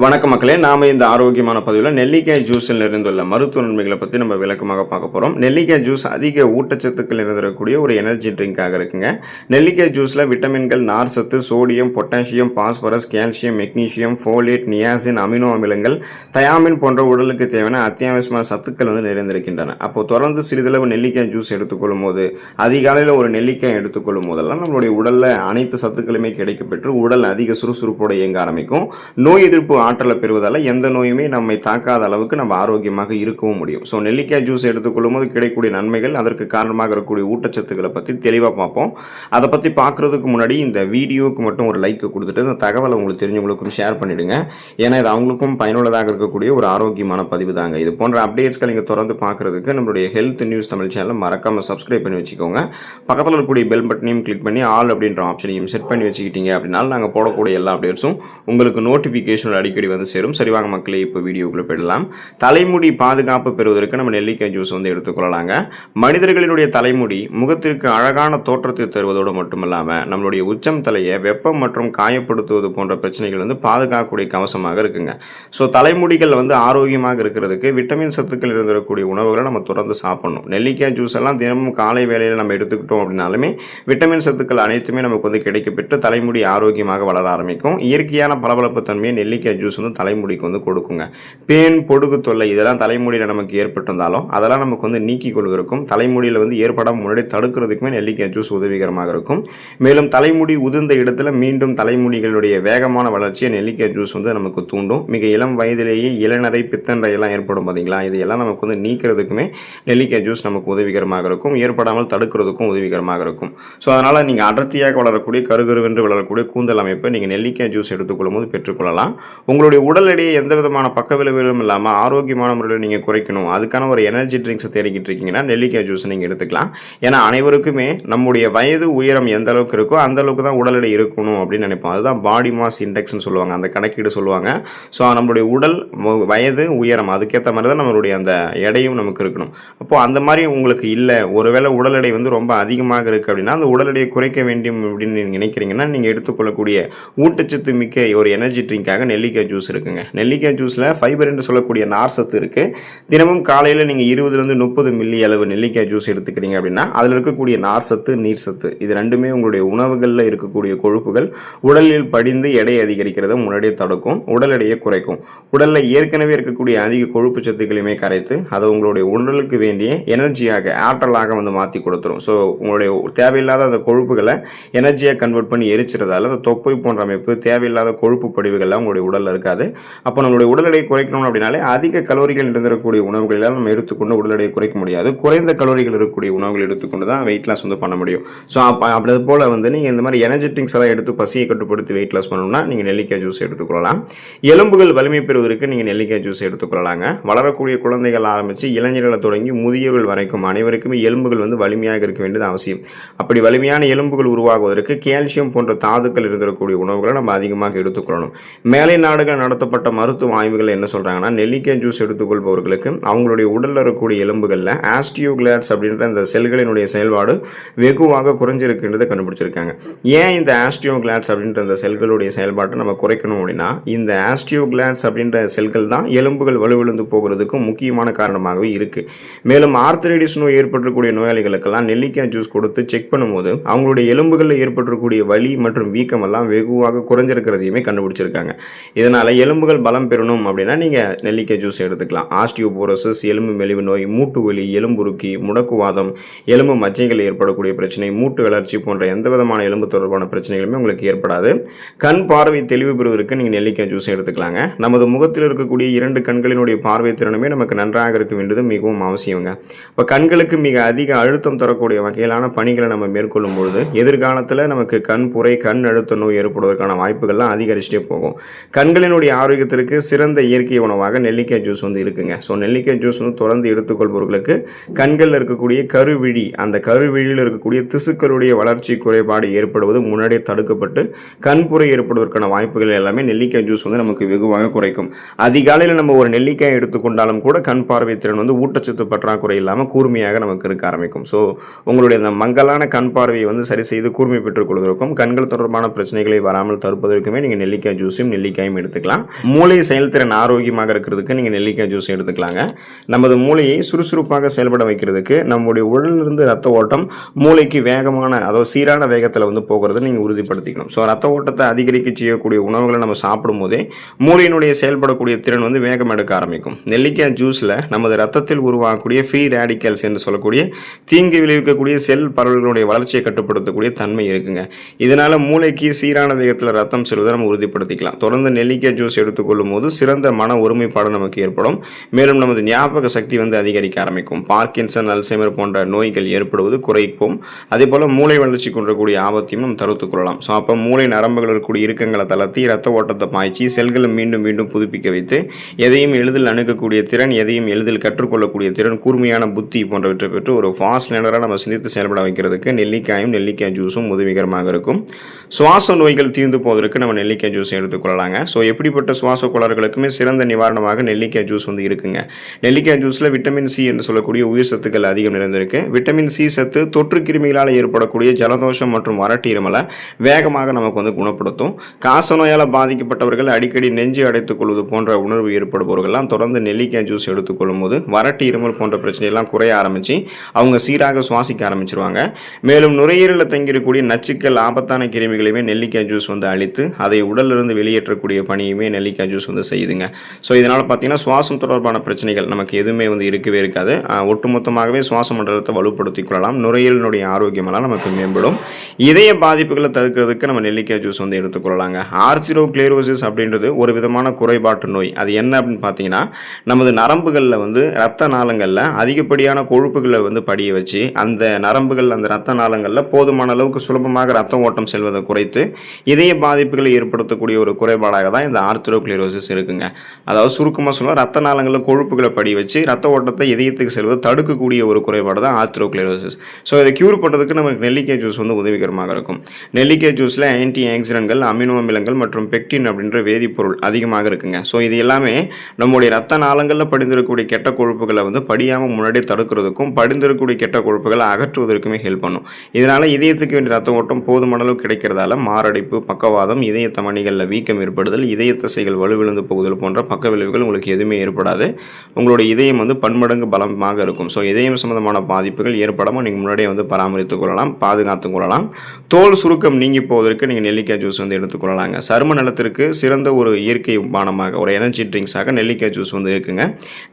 வணக்கம் மக்களே, நாம இந்த ஆரோக்கியமான பதிவில் நெல்லிக்காய் ஜூஸில் இருந்துள்ள மருத்துவ நன்மைகளை பற்றி நம்ம விளக்கமாக பார்க்க போகிறோம். நெல்லிக்காய் ஜூஸ் அதிக ஊட்டச்சத்துக்கள் இருந்திருக்கக்கூடிய ஒரு எனர்ஜி ட்ரிங்காக இருக்குங்க. நெல்லிக்காய் ஜூஸில் விட்டமின்கள், நார் சத்து, sodium, potassium, phosphorus, calcium, magnesium, folate, niacin, amino அமிலங்கள், தயாமின் போன்ற உடலுக்கு தேவையான அத்தியாவசியமான சத்துக்கள் நிறைந்திருக்கின்றன. அப்போ தொடர்ந்து சிறிதளவு நெல்லிக்காய் ஜூஸ் எடுத்துக்கொள்ளும் போது, அதிகாலையில் ஒரு நெல்லிக்காய் எடுத்துக்கொள்ளும் போதெல்லாம் நம்மளுடைய உடலில் அனைத்து சத்துக்களுமே கிடைக்கப்பெற்று உடல் அதிக சுறுசுறுப்போடு இயங்க ஆரம்பிக்கும். நோய் எதிர்ப்பு ஆற்றலை பெறுவதால் எந்த நோயுமே நம்மை தாக்காத அளவுக்கு நம்ம ஆரோக்கியமாக இருக்கவும் முடியும். ஸோ நெல்லிக்காய் ஜூஸ் எடுத்துக்கொள்ளும் போது கிடைக்கக்கூடிய நன்மைகள், அதற்கு காரணமாக இருக்கக்கூடிய ஊட்டச்சத்துக்களை பற்றி தெளிவாக பார்ப்போம். அதை பற்றி பார்க்குறதுக்கு முன்னாடி இந்த வீடியோவுக்கு மட்டும் ஒரு லைக் கொடுத்துட்டு இந்த தகவலை உங்களுக்கு தெரிஞ்சவங்களுக்கும் ஷேர் பண்ணிவிடுங்க. ஏன்னா இது அவங்களுக்கும் பயனுள்ளதாக இருக்கக்கூடிய ஒரு ஆரோக்கியமான பதிவு தாங்க. இது போன்ற அப்டேட்ஸ்கள் நீங்கள் தொடர்ந்து பார்க்குறதுக்கு நம்மளுடைய ஹெல்த் நியூஸ் தமிழ் சேனலை மறக்காமல் சப்ஸ்கிரைப் பண்ணி வச்சுக்கோங்க. பக்கத்தில் இருக்கக்கூடிய பெல் பட்டனையும் கிளிக் பண்ணி ஆல் அப்படின்ற ஆப்ஷனையும் செட் பண்ணி வச்சுக்கிட்டீங்க அப்படின்னா நாங்கள் போடக்கூடிய எல்லா அப்டேட்ஸும் உங்களுக்கு நோட்டிஃபிகேஷன் அடிக்கடி வந்து சேரும். சரிவாங்க மக்களே, இப்போ வீடியோக்குள்ள போயிடலாம். தலைமுடி பாதுகாப்பு பெறுவதற்கு நம்ம நெல்லிக்காய் ஜூஸ் எடுத்துக்கொள்ளலாங்க. மனிதர்களினுடைய தலைமுடி முகத்திற்கு அழகான தோற்றத்தை தருவதோடு மட்டுமல்லாமல் நம்மளுடைய உச்சம் தலையை வெப்பம் மற்றும் காயப்படுத்துவது போன்ற பிரச்சனைகள் பாதுகாக்கக்கூடிய கவசமாக இருக்குங்க. ஸோ தலைமுடிகள் ஆரோக்கியமாக இருக்கிறதுக்கு விட்டமின் சத்துக்கள் இருந்திருக்கக்கூடிய உணவுகளை நம்ம தொடர்ந்து சாப்பிடணும். நெல்லிக்காய் ஜூஸ் எல்லாம் தினமும் காலை வேளையில் நம்ம எடுத்துக்கிட்டோம் அப்படின்னாலுமே விட்டமின் சத்துக்கள் அனைத்துமே நமக்கு கிடைக்கப்பெற்று தலைமுடி ஆரோக்கியமாக வளர ஆரம்பிக்கும். இயற்கையான பளபளப்பு தன்மையை நெல்லிக்காய் ஜூஸ் தலைமுடிக்கு கொடுக்குங்க. பேன், பொடுகு தொல்லை இதெல்லாம் தலைமுடியில் நமக்கு ஏற்பட்டிருந்தாலும் அதெல்லாம் நமக்கு நீக்கி கொள்வதற்கும் தலைமுடியில் ஏற்படாமல் முன்னாடி தடுக்கிறதுக்குமே நெல்லிக்காய் ஜூஸ் உதவிகரமாக இருக்கும். மேலும் தலைமுடி உதிர்ந்த இடத்துல மீண்டும் தலைமுடிகளுடைய வேகமான வளர்ச்சியை நெல்லிக்காய் ஜூஸ் நமக்கு தூண்டும். மிக இளம் வயதிலேயே இளநரை, பித்தன்றை எல்லாம் ஏற்படும் பார்த்தீங்களா, இதையெல்லாம் நமக்கு நீக்கிறதுக்குமே நெல்லிக்காய் ஜூஸ் நமக்கு உதவிகரமாக இருக்கும். ஏற்படாமல் தடுக்கிறதுக்கும் உதவிகரமாக இருக்கும். ஸோ அதனால் நீங்கள் அடர்த்தியாக வளரக்கூடிய கருகருவென்று வளரக்கூடிய கூந்தல் அமைப்பை நீங்கள் நெல்லிக்காய் ஜூஸ் எடுத்துக்கொள்ளும் போது பெற்றுக்கொள்ளலாம். உங்களுடைய உடல் எடையை எந்த விதமான பக்க விளைவுகளும் இல்லாமல் ஆரோக்கியமான முறையில் நீங்கள் குறைக்கணும், அதுக்கான ஒரு எனர்ஜி ட்ரிங்க்ஸ் தேடிக்கிட்டு இருக்கீங்கன்னா நெல்லிக்காய் ஜூஸ் நீங்கள் எடுத்துக்கலாம். ஏன்னா அனைவருக்குமே நம்முடைய வயது உயரம் எந்த அளவுக்கு இருக்கோ அந்த அளவுக்கு தான் உடல் எடை இருக்கணும் அப்படின்னு நினைப்போம். அதுதான் பாடி மாஸ் இண்டெக்ஸ்னு சொல்லுவாங்க, அந்த கணக்கீடு சொல்லுவாங்க. ஸோ நம்மளுடைய உடல் வயது உயரம் அதுக்கேற்ற மாதிரி தான் நம்மளுடைய அந்த எடையும் நமக்கு இருக்கணும். அப்போது அந்த மாதிரி உங்களுக்கு இல்லை, ஒருவேளை உடல் எடை ரொம்ப அதிகமாக இருக்குது அப்படின்னா அந்த உடல் எடையை குறைக்க வேண்டும் அப்படின்னு நீங்கள் நினைக்கிறீங்கன்னா நீங்கள் எடுத்துக்கொள்ளக்கூடிய ஊட்டச்சத்து மிக்க ஒரு எனர்ஜி ட்ரிங்காக நெல்லிக்காய் ஜூஸ் இருக்குங்க. நெல்லிக்காய் ஜூஸில் ஃபைபர் என்று சொல்லக்கூடிய நார் சத்து இருக்கு. தினமும் காலையில் நீங்கள் 20 to 30 மில்லி அளவு நெல்லிக்காய் ஜூஸ் எடுத்துக்கிறீங்க அப்படின்னா அதில் இருக்கக்கூடிய நார் சத்து, நீர் சத்து இது ரெண்டுமே உங்களுடைய உணவுகளில் இருக்கக்கூடிய கொழுப்புகள் உடலில் படிந்து எடை அதிகரிக்கிறத முன்னாடியே தடுக்கும், உடல் எடையை குறைக்கும். உடலில் ஏற்கனவே இருக்கக்கூடிய அதிக கொழுப்பு சத்துக்களையுமே கரைத்து அதை உங்களுடைய உடலுக்கு வேண்டிய எனர்ஜியாக, ஆற்றலாக மாற்றி கொடுத்துரும். ஸோ உங்களுடைய தேவையில்லாத அந்த கொழுப்புகளை எனர்ஜியாக கன்வெர்ட் பண்ணி எரிச்சிறதால அந்த தொப்பை போன்ற அமைப்பு, தேவையில்லாத கொழுப்பு படிவுகள்லாம் உங்களுடைய உடலில் இருக்காது. அப்போ நம்மளுடைய உடல் எடையை குறைக்கணும் அப்படின்னாலே அதிக கலோரிகள் இருந்திருக்கக்கூடிய உணவுகளெல்லாம் நம்ம எடுத்துக்கொண்டு உடல் எடையை குறைக்க முடியாது. குறைந்த கலோரிகள் இருக்கக்கூடிய உணவுகள் எடுத்துக்கொண்டு தான் வெயிட் லாஸ் பண்ண முடியும். ஸோ அப்படி போல் நீங்கள் இந்த மாதிரி எனர்ஜெட்டிக்ஸ் எல்லாம் எடுத்து பசியை கட்டுப்படுத்தி வெயிட் லாஸ் பண்ணணும்னா நீங்கள் நெல்லிக்காய் ஜூஸ் எடுத்துக்கொள்ளலாம். எலும்புகள் வலிமை பெறுவதற்கு நீங்கள் நெல்லிக்காய் ஜூஸ் எடுத்துக்கொள்ளலாங்க. வளரக்கூடிய குழந்தைகள் ஆரம்பித்து இளைஞர்களை தொடங்கி முதியவர்கள் வரைக்கும் அனைவருக்குமே எலும்புகள் வலிமையாக இருக்க வேண்டியது அவசியம். அப்படி வலிமையான எலும்புகள் உருவாகுவதற்கு கால்சியம் போன்ற தாதுக்கள் இருந்திருக்கக்கூடிய உணவுகளை நம்ம அதிகமாக எடுத்துக்கொள்ளணும். மேலை நாடுகள் நடத்தப்பட்ட மருத்துவ ஆய்வுகள் என்ன சொல்றாங்கன்னா, நெல்லிக்காய் ஜூஸ் எடுத்துக்கொள்பவர்களுக்கு அவங்களுடைய உடலில் இருக்கக்கூடிய எலும்புகளில் ஆஸ்டியோகிளாட்ஸ் அப்படின்ற இந்த செல்களினுடைய செயல்பாடு வெகுவாக குறைஞ்சிருக்குன்றதை கண்டுபிடிச்சிருக்காங்க. ஏன் இந்த ஆஸ்டியோகிளாட்ஸ் அப்படின்ற இந்த செல்களுடைய செயல்பாட்டை நம்ம குறைக்கணும் அப்படின்னா, இந்த ஆஸ்டியோகிளாட்ஸ் அப்படின்ற செல்கள் தான் எலும்புகள் வலுவிழந்து போகிறதுக்கு முக்கியமான காரணமாகவே இருக்கு. மேலும் ஆர்த்தரைட்டிஸ் நோய் ஏற்பட்டிருக்கக்கூடிய நோயாளிகளுக்கெல்லாம் நெல்லிக்காய் ஜூஸ் கொடுத்து செக் பண்ணும்போது அவங்களுடைய எலும்புகளில் ஏற்பட்டிருக்கக்கூடிய வலி மற்றும் வீக்கம் எல்லாம் வெகுவாக குறைஞ்சிருக்கிறதையுமே கண்டுபிடிச்சிருக்காங்க. இதனால எலும்புகள் பலம் பெறணும் அப்படின்னா நீங்க நெல்லிக்காய் ஜூஸ் எடுத்துக்கலாம். ஆஸ்டியோபோரோசிஸ், எலும்பு மெலிவு நோய், மூட்டு வலி, எலும்புருக்கி, முடக்குவாதம், எலும்பு மச்சைகள் ஏற்படக்கூடிய பிரச்சனை, மூட்டு வளர்ச்சி போன்ற எந்த விதமான எலும்பு தொடர்பான பிரச்சனைகளுமே உங்களுக்கு ஏற்படாது. கண் பார்வை தெளிவு பெறுவதற்கு நீங்க நெல்லிக்காய் ஜூஸ் எடுத்துக்கலாங்க. நமது முகத்தில் இருக்கக்கூடிய 2 கண்களினுடைய பார்வை திறனுமே நமக்கு நன்றாக இருக்க வேண்டியது மிகவும் அவசியங்க. இப்போ கண்களுக்கு மிக அதிக அழுத்தம் தரக்கூடிய வகையிலான பணிகளை நம்ம மேற்கொள்ளும் பொழுது எதிர்காலத்தில் நமக்கு கண் புரை, கண் அழுத்த நோய் ஏற்படுவதற்கான வாய்ப்புகள்லாம் அதிகரிச்சுட்டே போகும். கண்களினுடைய ஆரோக்கியத்திற்கு சிறந்த இயற்கை உணவாக நெல்லிக்காய் ஜூஸ் இருக்குங்க. ஸோ நெல்லிக்காய் ஜூஸ் தொடர்ந்து எடுத்துக்கொள்பவர்களுக்கு கண்களில் இருக்கக்கூடிய கருவிழி, அந்த கருவிழியில் இருக்கக்கூடிய திசுக்களுடைய வளர்ச்சி குறைபாடு ஏற்படுவது முன்னாடியே தடுக்கப்பட்டு கண்புரை ஏற்படுவதற்கான வாய்ப்புகள் எல்லாமே நெல்லிக்காய் ஜூஸ் நமக்கு வெகுவாக குறைக்கும். அதிகாலையில் நம்ம ஒரு நெல்லிக்காய் எடுத்துக்கொண்டாலும் கூட கண் பார்வை திறன் ஊட்டச்சத்து பற்றாக்குறை இல்லாமல் கூர்மையாக நமக்கு இருக்க ஆரம்பிக்கும். ஸோ உங்களுடைய அந்த மங்கலான கண் பார்வையை சரி செய்து கூர்மை பெற்றுக் கொள்வதற்கும் கண்கள் தொடர்பான பிரச்சனைகளை வராமல் தடுப்பதற்குமே நீங்கள் நெல்லிக்காய் ஜூஸையும் நெல்லிக்காயும் எடுத்து எடுத்துக்கலாம். மூளை செயல்திறன் ஆரோக்கியமாக இருக்கிறதுக்கு நீங்கள் நெல்லிக்காய் ஜூஸ் எடுத்துக்கலாங்க. நமது மூளையை சுறுசுறுப்பாக செயல்பட வைக்கிறதுக்கு நம்முடைய உடலிலிருந்து ரத்த ஓட்டம் மூளைக்கு வேகமான, அதாவது சீரான வேகத்தில் வந்து போகிறத நீங்கள் உறுதிப்படுத்திக்கணும். ஸோ ரத்த ஓட்டத்தை அதிகரிக்க செய்யக்கூடிய உணவுகளை நம்ம சாப்பிடும் போதே மூளையினுடைய செயல்படக்கூடிய திறன் வந்து வேகம் எடுக்க ஆரம்பிக்கும். நெல்லிக்காய் ஜூஸில் நமது ரத்தத்தில் உருவாகக்கூடிய ஃப்ரீ ரேடிக்கல்ஸ் என்று சொல்லக்கூடிய தீங்கு விளைவிக்கக்கூடிய செல் பரவல்களுடைய வளர்ச்சியை கட்டுப்படுத்தக்கூடிய தன்மை இருக்குங்க. இதனால மூளைக்கு சீரான வேகத்தில் ரத்தம் செல்வதை நம்ம உறுதிப்படுத்திக்கலாம். தொடர்ந்து நெல்லிக்காய் ஜூஸ் எடுத்துக்கொள்ளும் போது சிறந்த மன ஒருமைப்பாடு நமக்கு ஏற்படும். மேலும் நமது ஞாபக சக்தி வந்து அதிகரிக்க ஆரம்பிக்கும். பார்க்கின்சன், அல்சைமர் போன்ற நோய்கள் ஏற்படுவது குறைக்கும். அதே போல மூளை வளர்ச்சி கொண்டக்கூடிய ஆபத்தையும் நம்ம தடுத்துக் கொள்ளலாம். ஸோ அப்போ மூளை நரம்புகள் இருக்கக்கூடிய இறுக்கங்களை தளர்த்தி ரத்த ஓட்டத்தை பாய்ச்சி செல்களை மீண்டும் மீண்டும் புதுப்பிக்க வைத்து எதையும் எளிதில் அணுகக்கூடிய திறன், எதையும் எளிதில் கற்றுக்கொள்ளக்கூடிய திறன், கூர்மையான புத்தி போன்றவற்றை பெற்று ஒரு ஃபாஸ்ட் லேர்னராக நம்ம சிந்தித்து செயல்பட வைக்கிறதுக்கு நெல்லிக்காயும் நெல்லிக்காய் ஜூஸும் உதவிகரமாக இருக்கும். சுவாச நோய்கள் தீர்ந்து போவதற்கு நம்ம நெல்லிக்காய் ஜூஸ் எடுத்துக்கொள்ளலாங்க. ஸோ எப்படிப்பட்ட சுவாச கோளாறுகளுக்குமே சிறந்த நிவாரணமாக நெல்லிக்காய் ஜூஸ் வந்து இருக்குங்க. நெல்லிக்காய் ஜூஸில் விட்டமின் சி என்று சொல்லக்கூடிய உயிர் சத்துக்கள் அதிகம் நிறைந்திருக்கு. விட்டமின் சி சத்து தொற்று கிருமிகளால் ஏற்படக்கூடிய ஜலதோஷம் மற்றும் வறட்டு இருமலை வேகமாக நமக்கு வந்து குணப்படுத்தும். காச நோயால் பாதிக்கப்பட்டவர்கள், அடிக்கடி நெஞ்சு அடைத்துக் கொள்வது போன்ற உணர்வு ஏற்படுபவர்கள்லாம் தொடர்ந்து நெல்லிக்காய் ஜூஸ் எடுத்துக்கொள்ளும் போது வறட்டு இருமல் போன்ற பிரச்சனையெல்லாம் குறைய ஆரம்பித்து அவங்க சீராக சுவாசிக்க ஆரம்பிச்சிருவாங்க. மேலும் நுரையீரலில் தங்கியிருக்கக்கூடிய நச்சுக்கள், ஆபத்தான கிருமிகளையுமே நெல்லிக்காய் ஜூஸ் வந்து அழித்து அதை உடலிலிருந்து வெளியேற்றக்கூடிய பணியுமே நெல்லிக்காய் ஜூஸ் வந்து செய்யுதுங்க. ஸோ இதனால் பார்த்தீங்கன்னா சுவாசம் தொடர்பான பிரச்சனைகள் நமக்கு எதுவுமே வந்து இருக்கவே இருக்காது. ஒட்டுமொத்தமாகவே சுவாச மண்டலத்தை வலுப்படுத்திக் கொள்ளலாம். நுரையீரலினுடைய ஆரோக்கியமெல்லாம் நமக்கு மேம்படும். இதய பாதிப்புகளை தடுக்கிறதுக்கு நம்ம நெல்லிக்காய் ஜூஸ் வந்து எடுத்துக்கொள்ளலாங்க. ஆர்த்திரோஸ்க்ளெரோசிஸ் அப்படின்றது ஒரு விதமான குறைபாட்டு நோய். அது என்ன அப்படின்னு பார்த்தீங்கன்னா, நமது நரம்புகளில் வந்து ரத்த நாளங்களில் அதிகப்படியான கொழுப்புகளை வந்து படிய வச்சு அந்த நரம்புகள், அந்த ரத்த நாளங்களில் போதுமான அளவுக்கு சுலபமாக ரத்த ஓட்டம் செல்வதை குறைத்து இதய பாதிப்புகளை ஏற்படுத்தக்கூடிய ஒரு குறைபாடாக தான் இந்த ஆர்த்திரோஸ்க்ளெரோசிஸ் இருக்குங்க. அதாவது சுருக்கமாக சொல்ல, ரத்த நாளங்களில் கொழுப்புகளை படிய வச்சு ரத்த ஓட்டத்தை இதயத்துக்கு செல்வதை தடுக்கக்கூடிய ஒரு குறைபாடு தான் ஆர்த்திரோஸ்க்ளெரோசிஸ். ஸோ இதை கியூர் பண்ணுறதுக்கு நமக்கு நெல்லிக்காய் ஜூஸ் வந்து உதவிகரமாக இருக்கும். நெல்லிக்காய் ஜூஸில் ஆன்டி ஆக்சிடென்ட்கள், அமினோ அமிலங்கள் மற்றும் பெக்டின் அப்படின்ற வேதிப்பொருள் அதிகமாக இருக்குங்க. ஸோ இது எல்லாமே நம்முடைய ரத்த நாளங்களில் படிந்திருக்கக்கூடிய கெட்ட கொழுப்புகளை வந்து படியாமல் முன்னாடியே தடுக்கிறதுக்கும் படிந்திருக்கக்கூடிய கெட்ட கொழுப்புகளை அகற்றுவதற்குமே ஹெல்ப் பண்ணும். இதனால் இதயத்துக்கு வேண்டிய ரத்த ஓட்டம் போதுமான அளவு கிடைக்கிறதால மாரடைப்பு, பக்கவாதம், இதய தமனிகளில் வீக்கம் ஏற்படுதல், இதய தசைகள் வலுவிழந்து போகுதல் போன்ற பக்க விளைவுகள் உங்களுக்கு எதுவுமே ஏற்படாது. உங்களுடைய இதயம் வந்து பன்மடங்கு பலமாக இருக்கும். ஸோ இதயம் சம்பந்தமான பாதிப்புகள் ஏற்படாமல் நீங்கள் முன்னாடியே வந்து பராமரித்துக் கொள்ளலாம், பாதுகாத்துக் கொள்ளலாம். தோல் சுருக்கம் நீங்கி போவதற்கு நீங்கள் நெல்லிக்காய் ஜூஸ் வந்து எடுத்துக்கொள்ளலாங்க. சரும நலத்திற்கு சிறந்த ஒரு இயற்கை பானமாக, ஒரு எனர்ஜி ட்ரிங்க்ஸாக நெல்லிக்காய் ஜூஸ் வந்து இருக்குங்க.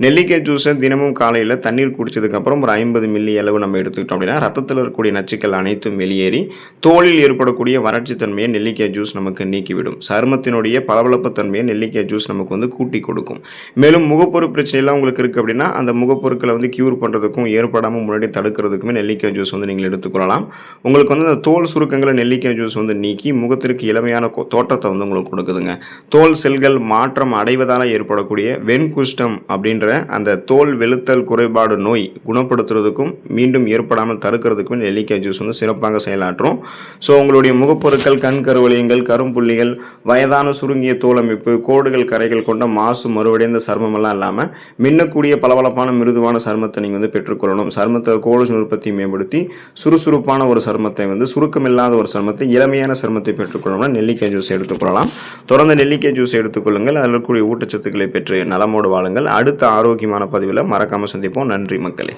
நெல்லிக்காய் ஜூஸை தினமும் காலையில் தண்ணீர் குடிச்சதுக்கப்புறம் ஒரு 50 மில்லி அளவு நம்ம எடுத்துக்கிட்டோம் அப்படின்னா ரத்தத்தில் இருக்கக்கூடிய நச்சுக்கள் அனைத்தும் வெளியேறி தோலில் ஏற்படக்கூடிய வறட்சி தன்மையை நெல்லிக்காய் ஜூஸ் நமக்கு நீக்கிவிடும். சருமத்தினுடைய பளபளப்பு தன்மையை நெல்லிக்காய் ஜூஸ் நமக்கு வந்து கூட்டி கொடுக்கும். மேலும் முகப்பொரு பிரச்சனைலாம் உங்களுக்கு இருக்குது அப்படின்னா அந்த முகப்பொருட்களை வந்து கியூர் பண்ணுறதுக்கும் ஏற்படாமல் முன்னாடி தடுக்கிறதுக்குமே நெல்லிக்காய் ஜூஸ் வந்து நீங்கள் எடுத்துக்கொள்ளலாம். உங்களுக்கு வந்து அந்த தோல் சுருக்கங்களை நெல்லிக்காய் ஜூஸ் வந்து நீக்கி முகத்திற்கு இளமையான தோற்றத்தை வந்து உங்களுக்கு கொடுக்குதுங்க. தோல் செல்கள் மாற்றம் அடைவதால் ஏற்படக்கூடிய வெண்குஷ்டம் அப்படின்ற அந்த தோல் வெளுத்தல் குறைபாடு நோய் குணப்படுத்துறதுக்கும் மீண்டும் ஏற்படாமல் தடுக்கிறதுக்கும் நெல்லிக்காய் ஜூஸ் வந்து சிறப்பாக செயலாற்றும். ஸோ உங்களுடைய முகப்பொருட்கள், கண் கருவளையங்கள், கரும்புள்ளிகள், வயதான சுருங்கிய தோலமைப்பு, கோடுகள், கரைகள் கொண்ட மாசு மறுவடைந்த சருமமெல்லாம் இல்லாமல் மின்னக்கூடிய பளபளப்பான மிருதுவான சருமத்தை நீங்கள் வந்து பெற்றுக்கொள்ளணும். சருமத்தை கோலஜன் உற்பத்தி மேம்படுத்தி சுறுசுறுப்பான ஒரு சருமத்தை வந்து, சுருக்கமில்லாத ஒரு சருமத்தை, இளமையான சருமத்தை பெற்றுக்கொள்ளணும்னா நெல்லிக்காய் ஜூஸ் எடுத்துக்கொள்ளலாம். தொடர்ந்து நெல்லிக்காய் ஜூஸ் எடுத்துக்கொள்ளுங்கள். அதில் இருக்கக்கூடிய ஊட்டச்சத்துக்களை பெற்று நலமோடு வாழுங்கள். அடுத்த ஆரோக்கியமான பதிவில் மறக்காமல் சந்திப்போம். நன்றி மக்களே.